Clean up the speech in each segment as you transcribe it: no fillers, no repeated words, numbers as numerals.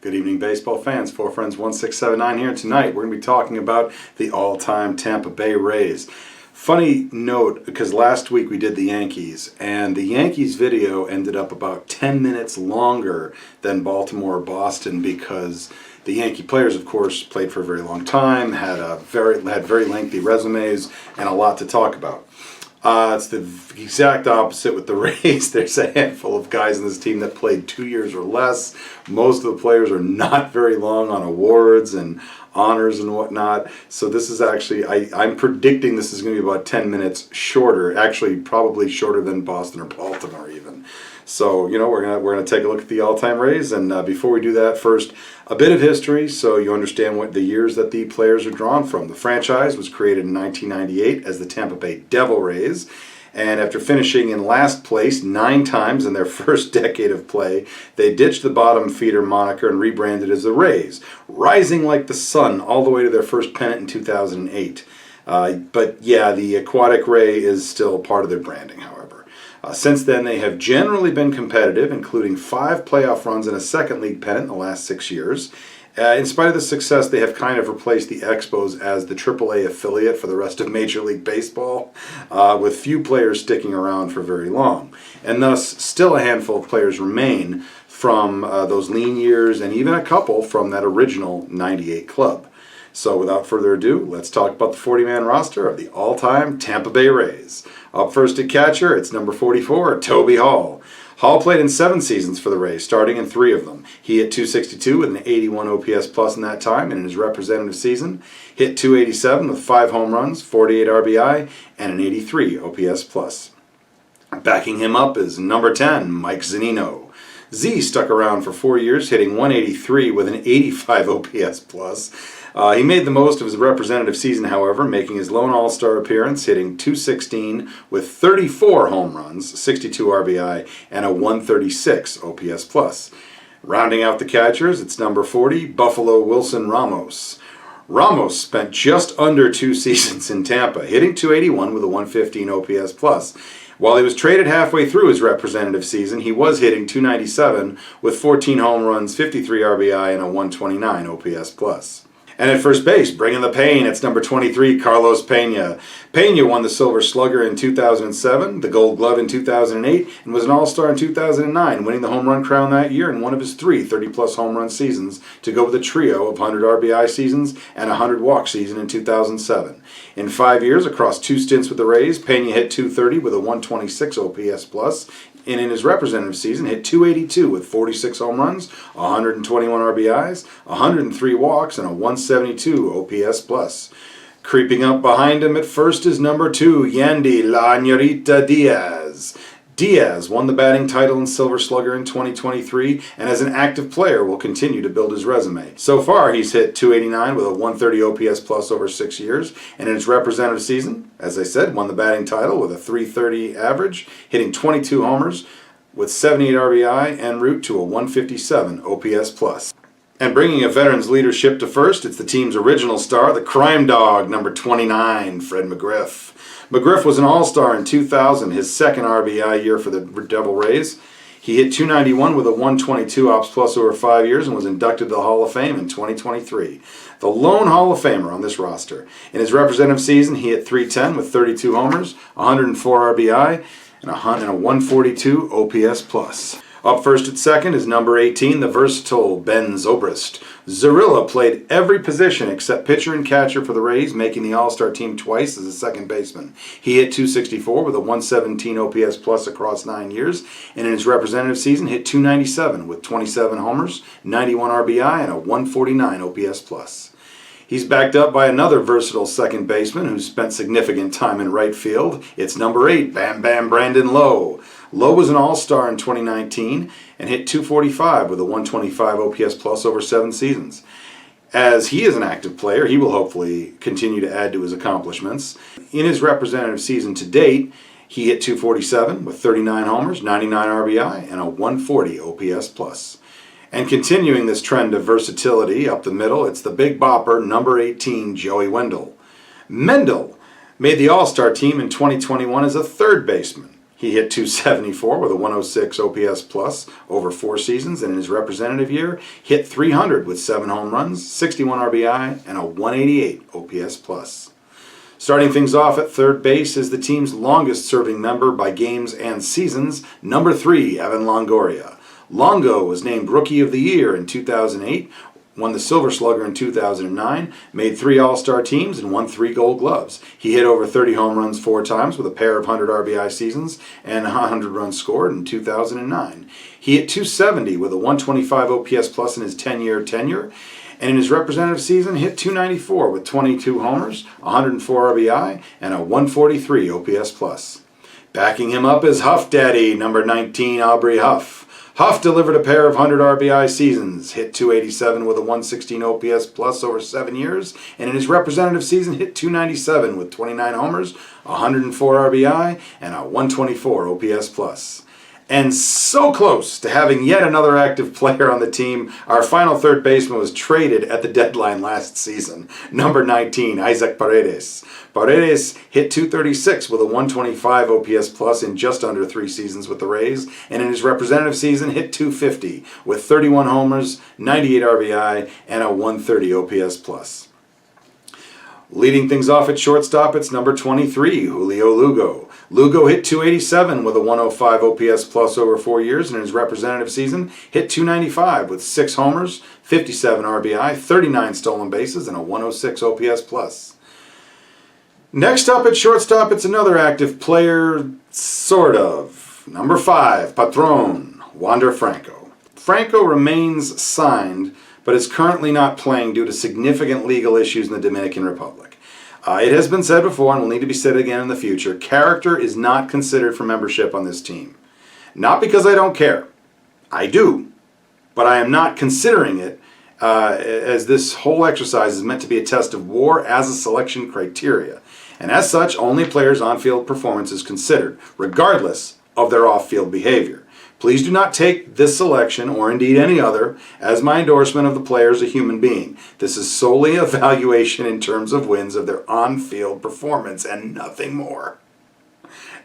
Good evening, baseball fans. Four Friends 1679 here. Tonight we're going to be talking about the all-time Tampa Bay Rays. Funny note, because last week we did the Yankees, and the Yankees video ended up about 10 minutes longer than Baltimore or Boston because the Yankee players, of course, played for a very long time, had very lengthy resumes, and a lot to talk about. It's the exact opposite with the Rays. There's a handful of guys in this team that played 2 years or less. Most of the players are not very long on awards and honors and whatnot. So this is actually, I'm predicting this is going to be about 10 minutes shorter. Actually, probably shorter than Boston or Baltimore even. So, you know, we're gonna take a look at the all-time Rays, and before we do that, first, a bit of history so you understand what the years that the players are drawn from. The franchise was created in 1998 as the Tampa Bay Devil Rays, and after finishing in last place 9 times in their first decade of play, they ditched the bottom feeder moniker and rebranded as the Rays, rising like the sun all the way to their first pennant in 2008. But yeah, the aquatic ray is still part of their branding, however. Since then, they have generally been competitive, including 5 playoff runs and a second league pennant in the last 6 years. In spite of the success, they have kind of replaced the Expos as the AAA affiliate for the rest of Major League Baseball, with few players sticking around for very long. And thus, still a handful of players remain from those lean years, and even a couple from that original '98 club. So without further ado, let's talk about the 40-man roster of the all-time Tampa Bay Rays. Up first at catcher, it's number 44, Toby Hall. Hall played in 7 seasons for the Rays, starting in 3 of them. He hit .262 with an 81 OPS plus in that time, and in his representative season, hit .287 with 5 home runs, 48 RBI, and an 83 OPS plus. Backing him up is number 10, Mike Zunino. Z stuck around for 4 years, hitting .183 with an 85 OPS plus. He made the most of his representative season, however, making his lone All-Star appearance, hitting .216 with 34 home runs, 62 RBI, and a 136 OPS plus. Rounding out the catchers, it's number 40, Buffalo Wilson Ramos. Ramos spent just under 2 seasons in Tampa, hitting .281 with a 115 OPS plus. While he was traded halfway through his representative season, he was hitting .297 with 14 home runs, 53 RBI, and a 129 OPS plus. And at first base, bringing the pain, it's number 23, Carlos Pena. Pena won the Silver Slugger in 2007, the Gold Glove in 2008, and was an All-Star in 2009, winning the home run crown that year in one of his 3 30-plus home run seasons to go with a trio of 100 RBI seasons and a 100 walk season in 2007. In 5 years, across 2 stints with the Rays, Pena hit .230 with a 126 OPS plus, and in his representative season hit .282 with 46 home runs, 121 RBIs, 103 walks, and a 172 OPS plus. Creeping up behind him at first is number 2, Yandy La Ñorita Diaz. Diaz won the batting title and Silver Slugger in 2023, and as an active player will continue to build his resume. So far, he's hit .289 with a 130 OPS plus over 6 years, and in his representative season, as I said, won the batting title with a .330 average, hitting 22 homers with 78 RBI en route to a 157 OPS plus. And bringing a veteran's leadership to first, it's the team's original star, the crime dog, number 29, Fred McGriff. McGriff was an All-Star in 2000, his second RBI year for the Devil Rays. He hit .291 with a 122 OPS plus over 5 years and was inducted to the Hall of Fame in 2023. The lone Hall of Famer on this roster. In his representative season, he hit .310 with 32 homers, 104 RBI, and a 142 OPS plus. Up first at second is number 18, the versatile Ben Zobrist. Zorilla played every position except pitcher and catcher for the Rays, making the All-Star team twice as a second baseman. He hit .264 with a 117 OPS plus across 9 years, and in his representative season hit .297 with 27 homers, 91 RBI, and a 149 OPS plus. He's backed up by another versatile second baseman who's spent significant time in right field. It's number 8, Bam Bam Brandon Lowe. Lowe was an All-Star in 2019 and hit .245 with a 125 OPS plus over 7 seasons. As he is an active player, he will hopefully continue to add to his accomplishments. In his representative season to date, he hit .247 with 39 homers, 99 RBI, and a 140 OPS plus. And continuing this trend of versatility up the middle, it's the big bopper, number 18, Joey Wendell. Mendel made the All-Star team in 2021 as a third baseman. He He hit .274 with a 106 OPS plus over 4 seasons, and in his representative year, hit .300 with 7 home runs, 61 RBI, and a 188 OPS plus. Starting things off at third base is the team's longest-serving member by games and seasons, number 3, Evan Longoria. Longo was named Rookie of the Year in 2008, won the Silver Slugger in 2009, made 3 All-Star teams, and won 3 Gold Gloves. He hit over 30 home runs 4 times with a pair of 100 RBI seasons and 100 runs scored in 2009. He hit .270 with a 125 OPS plus in his 10-year tenure, and in his representative season hit .294 with 22 homers, 104 RBI, and a 143 OPS plus. Backing him up is Huff Daddy, number 19, Aubrey Huff. Huff delivered a pair of 100 RBI seasons, hit .287 with a 116 OPS plus over 7 years, and in his representative season hit .297 with 29 homers, 104 RBI, and a 124 OPS plus. And so close to having yet another active player on the team, our final third baseman was traded at the deadline last season. Number 19, Isaac Paredes. Paredes hit .236 with a 125 OPS plus in just under 3 seasons with the Rays, and in his representative season hit .250 with 31 homers, 98 RBI, and a 130 OPS plus. Leading things off at shortstop, it's number 23, Julio Lugo. Lugo hit .287 with a 105 OPS plus over 4 years, and in his representative season hit .295 with 6 homers, 57 RBI, 39 stolen bases, and a 106 OPS plus. Next up at shortstop, it's another active player, sort of. Number 5, Patron, Wander Franco. Franco remains signed, but is currently not playing due to significant legal issues in the Dominican Republic. It has been said before and will need to be said again in the future, character is not considered for membership on this team. Not because I don't care. I do. But I am not considering it as this whole exercise is meant to be a test of war as a selection criteria. And as such, only players' on-field performance is considered, regardless of their off-field behavior. Please do not take this selection, or indeed any other, as my endorsement of the player as a human being. This is solely an evaluation in terms of wins of their on-field performance and nothing more.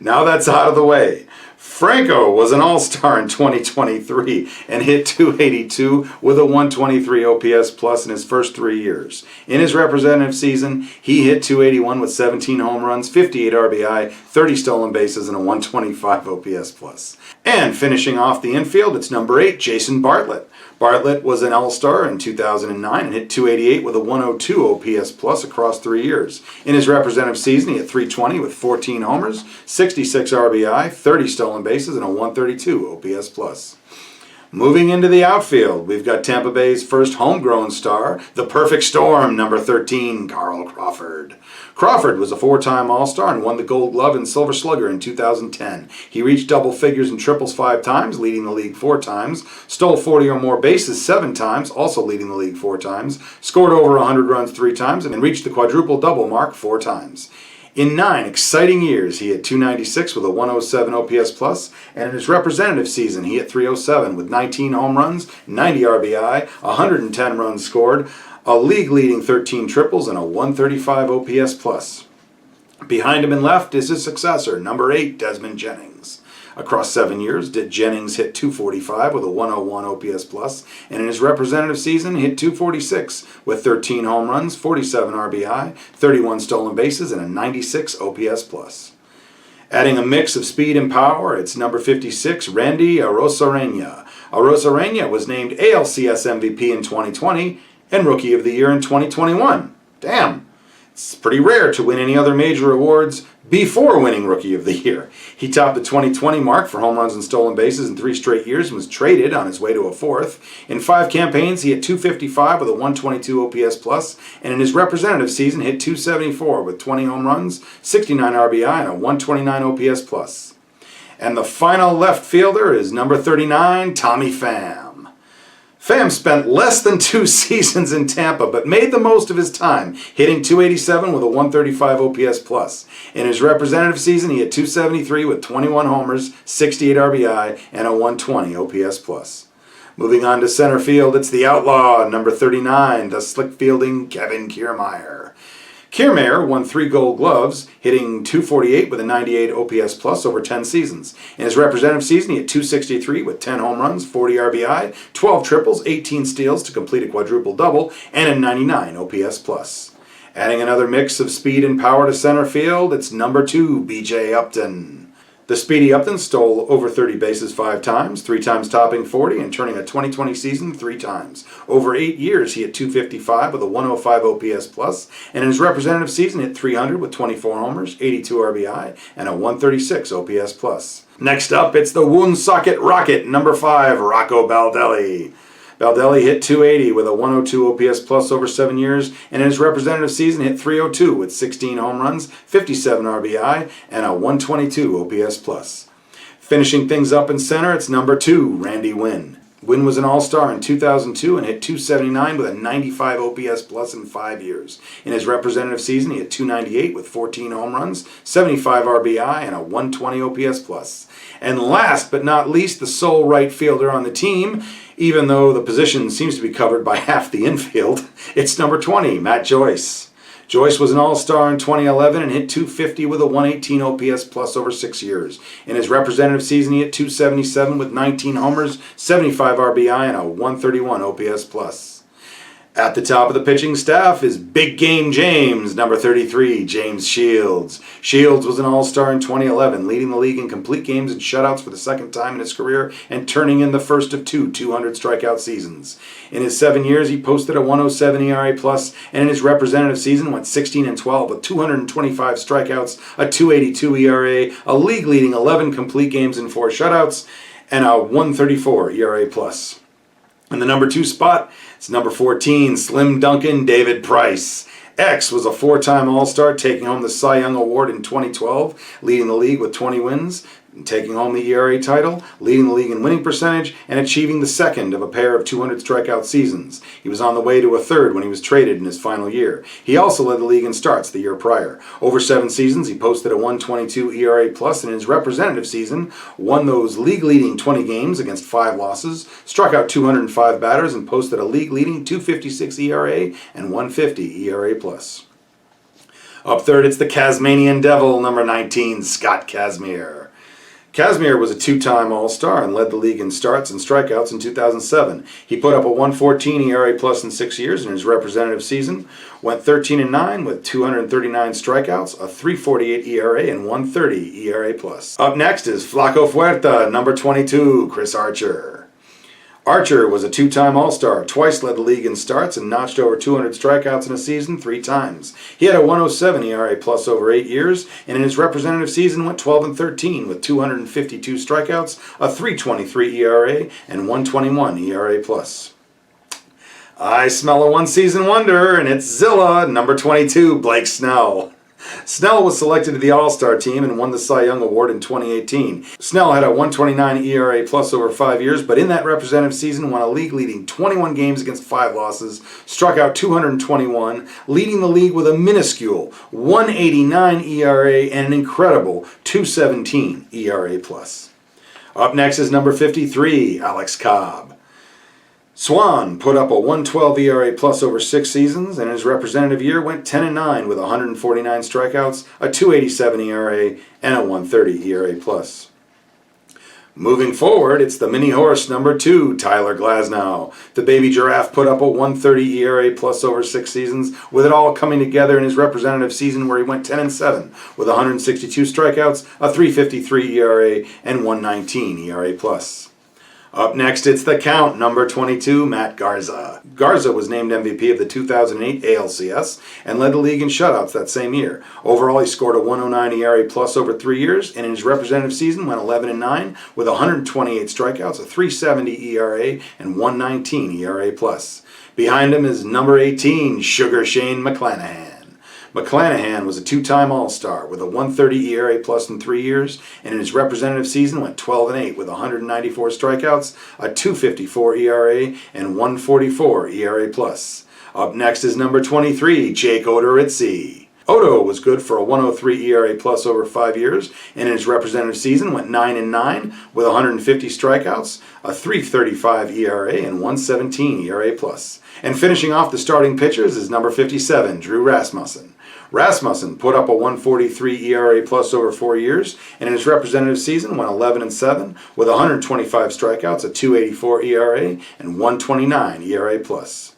Now that's out of the way. Franco was an all-star in 2023 and hit .282 with a 123 OPS plus in his first 3 years. In his representative season, he hit .281 with 17 home runs, 58 RBI, 30 stolen bases, and a 125 OPS plus. And finishing off the infield, it's number 8, Jason Bartlett. Bartlett was an all-star in 2009 and hit .288 with a 102 OPS plus across 3 years. In his representative season, he hit .320 with 14 homers, 66 RBI, 30 stolen bases, and a 132 OPS plus. Moving into the outfield, we've got Tampa Bay's first homegrown star, the perfect storm, number 13, Carl Crawford. Crawford was a 4-time All-Star and won the Gold Glove and Silver Slugger in 2010. He reached double figures and triples 5 times, leading the league 4 times, stole 40 or more bases 7 times, also leading the league 4 times, scored over 100 runs 3 times, and reached the quadruple-double mark 4 times. In 9 exciting years, he hit .296 with a 107 OPS plus, and in his representative season, he hit .307 with 19 home runs, 90 RBI, 110 runs scored, a league-leading 13 triples, and a 135 OPS plus. Behind him in left is his successor, number 8, Desmond Jennings. Across 7 years, Jennings hit .245 with a 101 OPS plus, and in his representative season, hit .246 with 13 home runs, 47 RBI, 31 stolen bases, and a 96 OPS plus. Adding a mix of speed and power, it's number 56, Randy Arozarena. Arozarena was named ALCS MVP in 2020 and Rookie of the Year in 2021. Damn! It's pretty rare to win any other major awards before winning Rookie of the Year. He topped the 2020 mark for home runs and stolen bases in 3 straight years and was traded on his way to a 4th. In 5 campaigns, he hit .255 with a 122 OPS plus, and in his representative season, hit .274 with 20 home runs, 69 RBI, and a 129 OPS plus. And the final left fielder is number 39, Tommy Pham. Pham spent less than 2 seasons in Tampa, but made the most of his time, hitting .287 with a 135 OPS plus. In his representative season, he hit .273 with 21 homers, 68 RBI, and a 120 OPS plus. Moving on to center field, it's the outlaw, number 39, the slick fielding Kevin Kiermaier. Kiermaier won 3 Gold Gloves, hitting .248 with a 98 OPS plus over 10 seasons. In his representative season, he hit .263 with 10 home runs, 40 RBI, 12 triples, 18 steals to complete a quadruple-double, and a 99 OPS plus. Adding another mix of speed and power to center field, it's number 2, B.J. Upton. The speedy Upton stole over 30 bases 5 times, 3 times topping 40 and turning a 2020 season 3 times. Over 8 years, he hit .255 with a 105 OPS plus, and in his representative season hit .300 with 24 homers, 82 RBI, and a 136 OPS plus. Next up, it's the Woonsocket Rocket, number 5, Rocco Baldelli. Baldelli hit .280 with a 102 OPS plus over 7 years, and in his representative season hit .302 with 16 home runs, 57 RBI, and a 122 OPS plus. Finishing things up in center, it's number 2, Randy Winn. Winn was an All-Star in 2002 and hit .279 with a 95 OPS plus in 5 years. In his representative season, he hit .298 with 14 home runs, 75 RBI, and a 120 OPS plus. And last but not least, the sole right fielder on the team, even though the position seems to be covered by half the infield, it's number 20, Matt Joyce. Joyce was an All-Star in 2011 and hit .250 with a 118 OPS plus over 6 years. In his representative season, he hit .277 with 19 homers, 75 RBI, and a 131 OPS plus. At the top of the pitching staff is Big Game James, number 33, James Shields. Shields was an All-Star in 2011, leading the league in complete games and shutouts for the second time in his career and turning in the first of 2 200-strikeout seasons. In his 7 years, he posted a 107 ERA+, and in his representative season went 16-12 with 225 strikeouts, a 282 ERA, a league-leading 11 complete games and 4 shutouts, and a 134 ERA+. In the number 2 spot, it's number 14, Slim Duncan David Price. X was a 4-time All-Star, taking home the Cy Young Award in 2012, leading the league with 20 wins, taking home the ERA title, leading the league in winning percentage, and achieving the second of a pair of 200 strikeout seasons. He was on the way to a third when he was traded in his final year. He also led the league in starts the year prior. Over 7 seasons, he posted a 122 ERA+, and in his representative season, won those league-leading 20 games against 5 losses, struck out 205 batters, and posted a league-leading 256 ERA and 150 ERA+. Up third, it's the Tasmanian Devil, number 19, Scott Kazmir. Kazmir was a 2-time All-Star and led the league in starts and strikeouts in 2007. He put up a 114 ERA plus in 6 years in his representative season, went 13-9 with 239 strikeouts, a 348 ERA, and 130 ERA plus. Up next is Flaco Fuerta, number 22, Chris Archer. Archer was a 2-time All-Star, twice led the league in starts, and notched over 200 strikeouts in a season 3 times. He had a 107 ERA plus over 8 years, and in his representative season went 12-13 with 252 strikeouts, a 323 ERA, and 121 ERA plus. I smell a one-season wonder, and it's Zilla, number 22, Blake Snell. Snell was selected to the All-Star team and won the Cy Young Award in 2018. Snell had a 129 ERA plus over 5 years, but in that representative season won a league-leading 21 games against 5 losses, struck out 221, leading the league with a minuscule 189 ERA and an incredible 217 ERA plus. Up next is number 53, Alex Cobb. Swan put up a 112 ERA plus over 6 seasons, and in his representative year went 10-9 with 149 strikeouts, a 287 ERA, and a 130 ERA plus. Moving forward, it's the mini horse number 2, Tyler Glasnow. The baby giraffe put up a 130 ERA plus over 6 seasons, with it all coming together in his representative season where he went 10-7 with 162 strikeouts, a 353 ERA, and 119 ERA plus. Up next, it's the Count, number 22, Matt Garza. Garza was named MVP of the 2008 ALCS and led the league in shutouts that same year. Overall, he scored a 109 ERA plus over 3 years, and in his representative season went 11-9 with 128 strikeouts, a 370 ERA, and 119 ERA plus. Behind him is number 18, Sugar Shane McClanahan. McClanahan was a 2-time All-Star with a 130 ERA plus in 3 years, and in his representative season went 12-8 with 194 strikeouts, a 254 ERA, and 144 ERA plus. Up next is number 23, Jake Odorizzi. Odo was good for a 103 ERA plus over 5 years, and in his representative season went 9-9 with 150 strikeouts, a 335 ERA, and 117 ERA plus. And finishing off the starting pitchers is number 57, Drew Rasmussen. Rasmussen put up a 1.43 ERA plus over 4 years, and in his representative season went 11-7 with 125 strikeouts, a 2.84 ERA, and 1.29 ERA plus.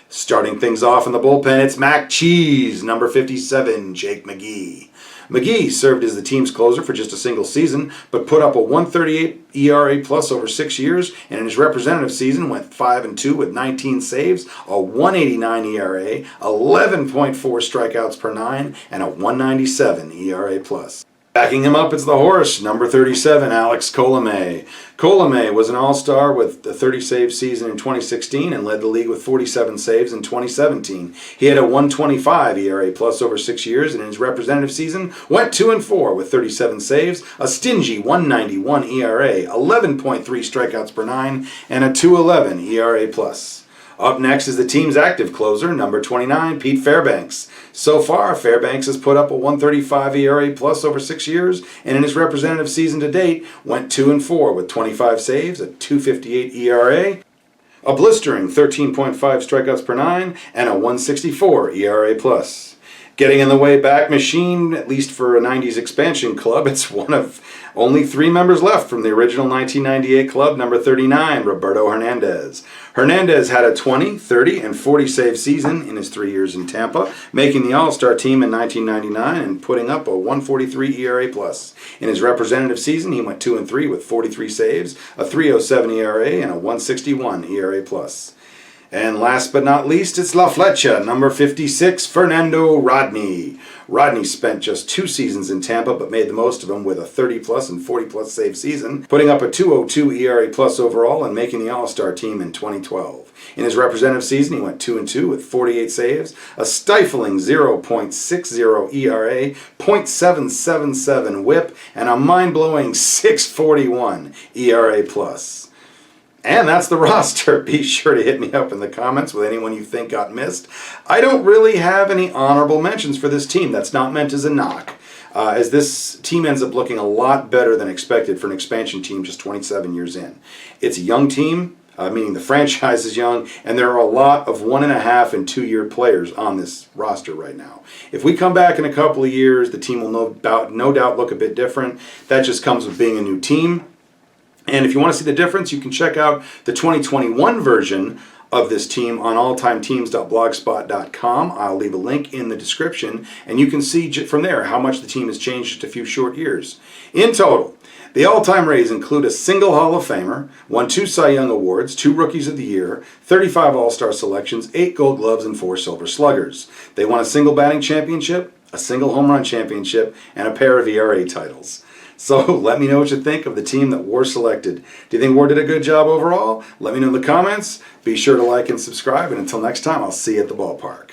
Starting things off in the bullpen, it's Mac Cheese, number 57, Jake McGee. McGee served as the team's closer for just a single season, but put up a 1.38 ERA plus over 6 years, and in his representative season went 5-2 with 19 saves, a 1.89 ERA, 11.4 strikeouts per 9, and a 1.97 ERA plus. Backing him up is the horse, number 37, Alex Colomé. Colomé was an all-star with a 30-save season in 2016 and led the league with 47 saves in 2017. He had a 1.25 ERA plus over 6 years, and in his representative season went 2-4 with 37 saves, a stingy 1.91 ERA, 11.3 strikeouts per 9, and a 2.11 ERA plus. Up next is the team's active closer, number 29, Pete Fairbanks. So far, Fairbanks has put up a 1.35 ERA plus over 6 years, and in his representative season to date, went 2-4 with 25 saves, a 2.58 ERA, a blistering 13.5 strikeouts per 9, and a 1.64 ERA plus. Getting in the way back machine, at least for a 90s expansion club, it's one of only 3 members left from the original 1998 club, number 39, Roberto Hernandez. Hernandez had a 20, 30, and 40 save season in his 3 years in Tampa, making the All-Star team in 1999 and putting up a 1.43 ERA plus. In his representative season, he went 2-3 with 43 saves, a 3.07 ERA, and a 1.61 ERA plus. And last but not least, it's La Flecha, number 56, Fernando Rodney. Rodney spent just 2 seasons in Tampa, but made the most of them with a 30-plus and 40-plus save season, putting up a 2.02 ERA plus overall and making the All-Star team in 2012. In his representative season, he went 2-2 with 48 saves, a stifling 0.60 ERA, .777 WHIP, and a mind-blowing 6.41 ERA plus. And that's the roster. Be sure to hit me up in the comments with anyone you think got missed. I don't really have any honorable mentions for this team. That's not meant as a knock, as this team ends up looking a lot better than expected for an expansion team just 27 years in. It's a young team, meaning the franchise is young, and there are a lot of 1.5 and 2 year players on this roster right now. If we come back in a couple of years, the team will no doubt look a bit different. That just comes with being a new team. And if you want to see the difference, you can check out the 2021 version of this team on alltimeteams.blogspot.com. I'll leave a link in the description, and you can see from there how much the team has changed just a few short years. In total, the all-time Rays include a single Hall of Famer, won 2 Cy Young Awards, 2 Rookies of the Year, 35 All-Star selections, 8 Gold Gloves, and 4 Silver Sluggers. They won a single batting championship, a single home run championship, and a pair of ERA titles. So let me know what you think of the team that War selected. Do you think War did a good job overall? Let me know in the comments. Be sure to like and subscribe, and until next time, I'll see you at the ballpark.